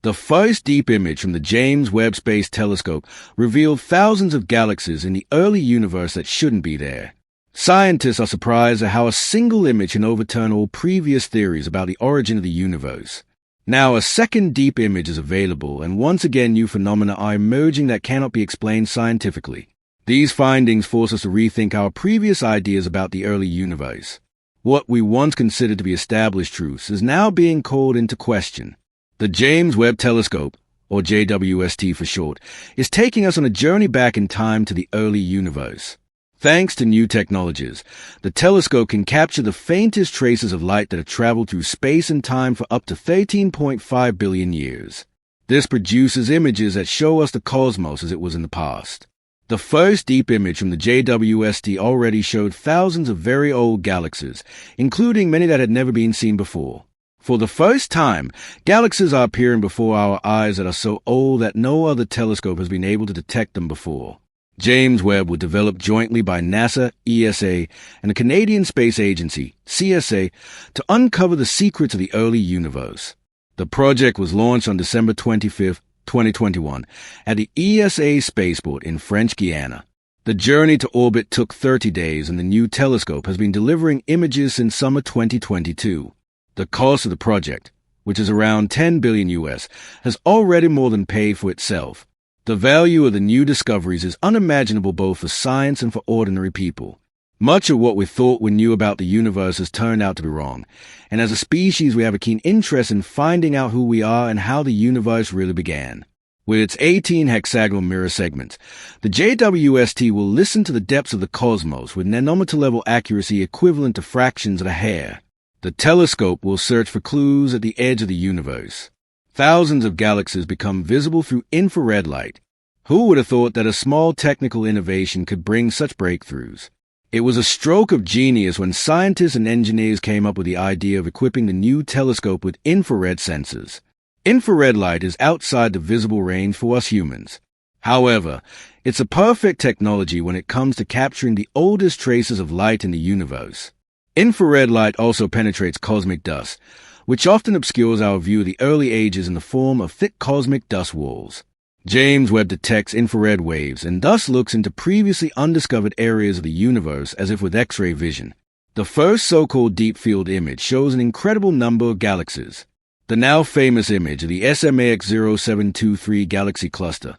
The first deep image from the James Webb Space Telescope revealed thousands of galaxies in the early universe that shouldn't be there. Scientists are surprised at how a single image can overturn all previous theories about the origin of the universe. Now, a second deep image is available, and once again new phenomena are emerging that cannot be explained scientifically. These findings force us to rethink our previous ideas about the early universe. What we once considered to be established truths is now being called into question. The James Webb Telescope, or jwst for short, is taking us on a journey back in time to the early universe. Thanks to new technologies, the telescope can capture the faintest traces of light that have traveled through space and time for up to 13.5 billion years. This produces images that show us the cosmos as it was in the past. The first deep image from the jwst already showed thousands of very old galaxies, including many that had never been seen before. For the first time, galaxies are appearing before our eyes that are so old that no other telescope has been able to detect them before. James Webb was developed jointly by NASA, ESA, and the Canadian Space Agency, CSA, to uncover the secrets of the early universe. The project was launched on December 25, 2021, at the ESA spaceport in French Guiana. The journey to orbit took 30 days, and the new telescope has been delivering images since summer 2022. The cost of the project, which is around $10 billion US, has already more than paid for itself. The value of the new discoveries is unimaginable both for science and for ordinary people. Much of what we thought we knew about the universe has turned out to be wrong, and as a species we have a keen interest in finding out who we are and how the universe really began. With its 18 hexagonal mirror segments, the jwst will listen to the depths of the cosmos with nanometer-level accuracy equivalent to fractions of a hair. The telescope will search for clues at the edge of the universe. Thousands of galaxies become visible through infrared light. Who would have thought that a small technical innovation could bring such breakthroughs? It was a stroke of genius when scientists and engineers came up with the idea of equipping the new telescope with infrared sensors. Infrared light is outside the visible range for us humans. However, it's a perfect technology when it comes to capturing the oldest traces of light in the universe. Infrared light also penetrates cosmic dust, which often obscures our view of the early ages in the form of thick cosmic dust walls. James Webb detects infrared waves and thus looks into previously undiscovered areas of the universe as if with X-ray vision. The first so-called deep field image shows an incredible number of galaxies. The now famous image of the SMAX 0723 galaxy cluster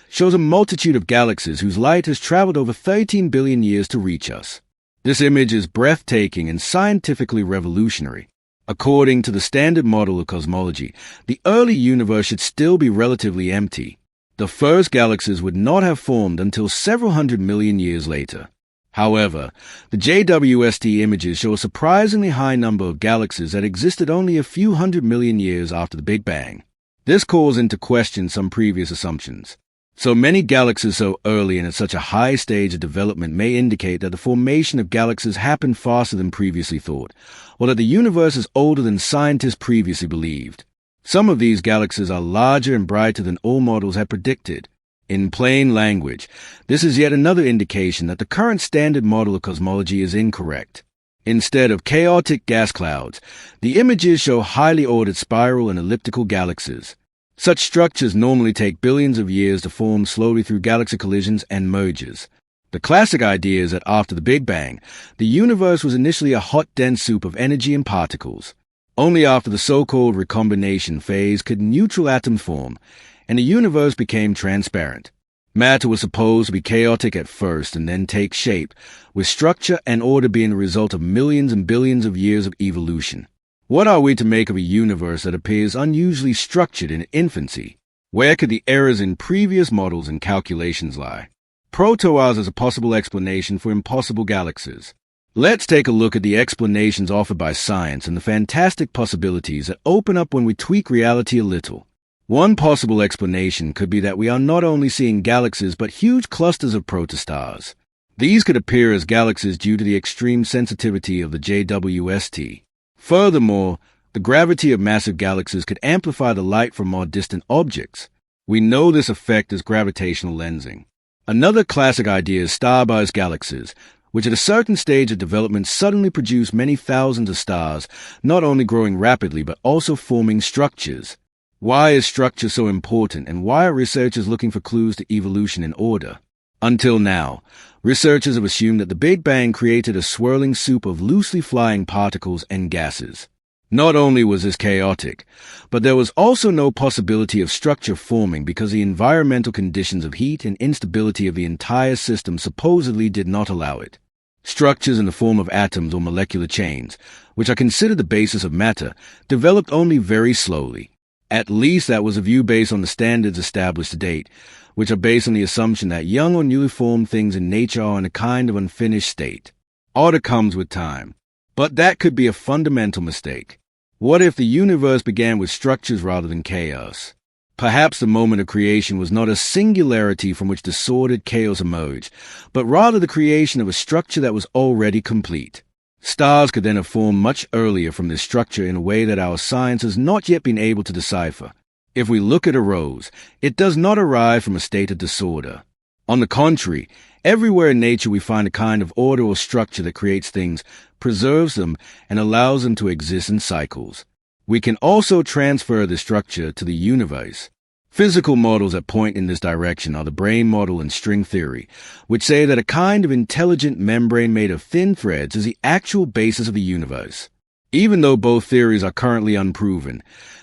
shows a multitude of galaxies whose light has traveled over 13 billion years to reach us. This image is breathtaking and scientifically revolutionary. According to the standard model of cosmology, the early universe should still be relatively empty. The first galaxies would not have formed until several hundred million years later. However, the jwst images show a surprisingly high number of galaxies that existed only a few hundred million years after the Big Bang. This calls into question some previous assumptions. So many galaxies so early and at such a high stage of development may indicate that the formation of galaxies happened faster than previously thought, or that the universe is older than scientists previously believed. Some of these galaxies are larger and brighter than all models had predicted. In plain language, this is yet another indication that the current standard model of cosmology is incorrect. Instead of chaotic gas clouds, the images show highly ordered spiral and elliptical galaxies. Such structures normally take billions of years to form slowly through galaxy collisions and mergers. The classic idea is that after the Big Bang, the universe was initially a hot, dense soup of energy and particles. Only after the so-called recombination phase could neutral atoms form, and the universe became transparent. Matter was supposed to be chaotic at first and then take shape, with structure and order being the result of millions and billions of years of evolution. What are we to make of a universe that appears unusually structured in infancy? Where could the errors in previous models and calculations lie? Proto-Oz is a possible explanation for impossible galaxies. Let's take a look at the explanations offered by science and the fantastic possibilities that open up when we tweak reality a little. One possible explanation could be that we are not only seeing galaxies but huge clusters of protostars. These could appear as galaxies due to the extreme sensitivity of the jwst. Furthermore, the gravity of massive galaxies could amplify the light from more distant objects. We know this effect as gravitational lensing. Another classic idea is starburst galaxies, which at a certain stage of development suddenly produce many thousands of stars, not only growing rapidly but also forming structures. Why is structure so important, and why are researchers looking for clues to evolution and order? Until now, researchers have assumed that the Big Bang created a swirling soup of loosely flying particles and gases. Not only was this chaotic, but there was also no possibility of structure forming because the environmental conditions of heat and instability of the entire system supposedly did not allow it. Structures in the form of atoms or molecular chains, which are considered the basis of matter, developed only very slowly. At least that was a view based on the standards established to date, which are based on the assumption that young or newly formed things in nature are in a kind of unfinished state. Order comes with time. But that could be a fundamental mistake. What if the universe began with structures rather than chaos? Perhaps the moment of creation was not a singularity from which disordered chaos emerged, but rather the creation of a structure that was already complete. Stars could then have formed much earlier from this structure in a way that our science has not yet been able to decipher. If we look at a rose, it does not arise from a state of disorder. On the contrary, everywhere in nature we find a kind of order or structure that creates things, preserves them, and allows them to exist in cycles. We can also transfer this structure to the universe. Physical models that point in this direction are the brain model and string theory, which say that a kind of intelligent membrane made of thin threads is the actual basis of the universe. Even though both theories are currently unproven,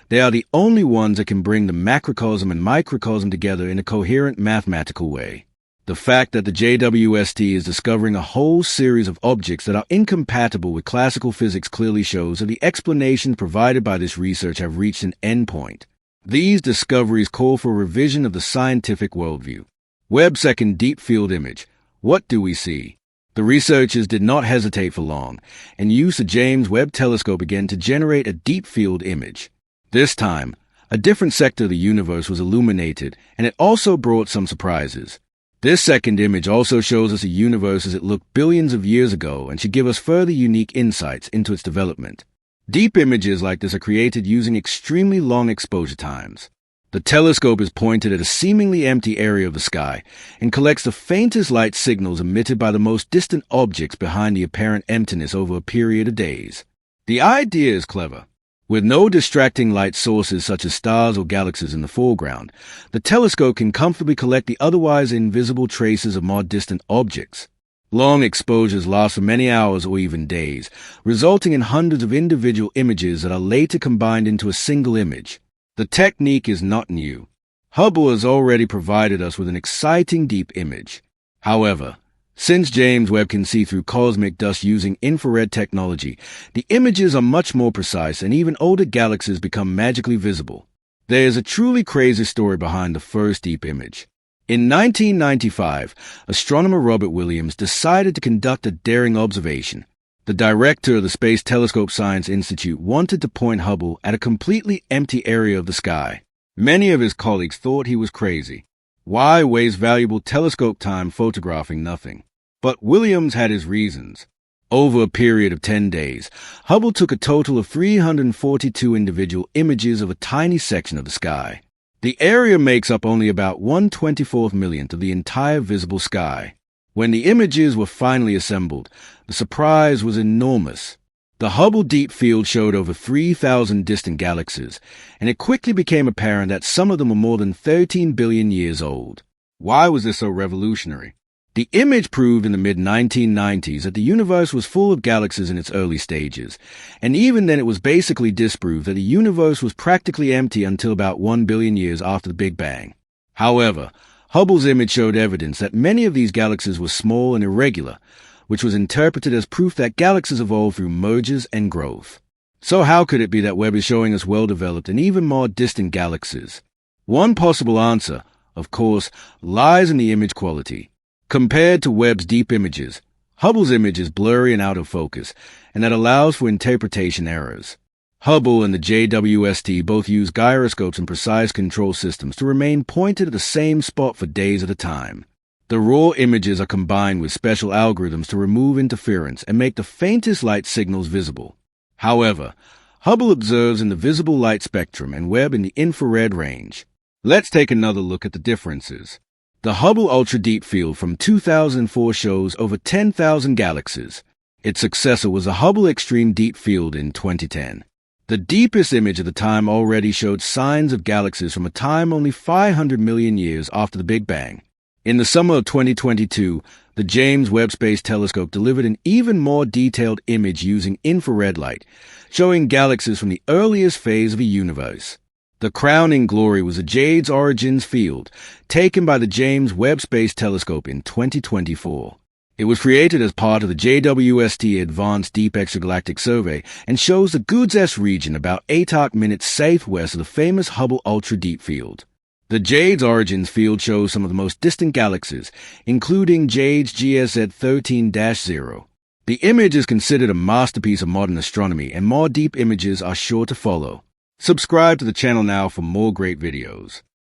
they are the only ones that can bring the macrocosm and microcosm together in a coherent mathematical way. The fact that the jwst is discovering a whole series of objects that are incompatible with classical physics clearly shows that the explanations provided by this research have reached an endpoint. These discoveries call for a revision of the scientific worldview. Webb's second deep field image. What do we see? The researchers did not hesitate for long and used the James Webb Telescope again to generate a deep field image. This time, a different sector of the universe was illuminated, and it also brought some surprises. This second image also shows us a universe as it looked billions of years ago and should give us further unique insights into its development. Deep images like this are created using extremely long exposure times. The telescope is pointed at a seemingly empty area of the sky and collects the faintest light signals emitted by the most distant objects behind the apparent emptiness over a period of days. The idea is clever. With no distracting light sources such as stars or galaxies in the foreground, the telescope can comfortably collect the otherwise invisible traces of more distant objects. Long exposures last for many hours or even days, resulting in hundreds of individual images that are later combined into a single image. The technique is not new. Hubble has already provided us with an exciting deep image. However, since James Webb can see through cosmic dust using infrared technology, the images are much more precise and even older galaxies become magically visible. There is a truly crazy story behind the first deep image. In 1995, astronomer Robert Williams decided to conduct a daring observation. The director of the Space Telescope Science Institute wanted to point Hubble at a completely empty area of the sky. Many of his colleagues thought he was crazy. Why waste valuable telescope time photographing nothing? But Williams had his reasons. Over a period of 10 days, Hubble took a total of 342 individual images of a tiny section of the sky. The area makes up only about 1/24 millionth of the entire visible sky. When the images were finally assembled, the surprise was enormous. The Hubble Deep Field showed over 3,000 distant galaxies, and it quickly became apparent that some of them were more than 13 billion years old. Why was this so revolutionary? The image proved in the mid-1990s that the universe was full of galaxies in its early stages, and even then it was basically disproved that the universe was practically empty until about 1 billion years after the Big Bang. However, Hubble's image showed evidence that many of these galaxies were small and irregular, which was interpreted as proof that galaxies evolved through mergers and growth. So how could it be that Webb is showing us well-developed and even more distant galaxies? One possible answer, of course, lies in the image quality. Compared to Webb's deep images, Hubble's image is blurry and out of focus, and that allows for interpretation errors. Hubble and the jwst both use gyroscopes and precise control systems to remain pointed at the same spot for days at a time. The raw images are combined with special algorithms to remove interference and make the faintest light signals visible. However, Hubble observes in the visible light spectrum and Webb in the infrared range. Let's take another look at the differences. The Hubble Ultra Deep Field from 2004 shows over 10,000 galaxies. Its successor was the Hubble Extreme Deep Field in 2010. The deepest image of the time already showed signs of galaxies from a time only 500 million years after the Big Bang. In the summer of 2022, the James Webb Space Telescope delivered an even more detailed image using infrared light, showing galaxies from the earliest phase of the universe. The crowning glory was the Jade Origins field, taken by the James Webb Space Telescope in 2024. It was created as part of the jwst Advanced Deep Extragalactic Survey and shows the jwst region about 8 arc-minutes southwest of the famous Hubble Ultra Deep Field. The Jade's Origins field shows some of the most distant galaxies, including Jade's GSZ 13-0. The image is considered a masterpiece of modern astronomy, and more deep images are sure to follow. Subscribe to the channel now for more great videos.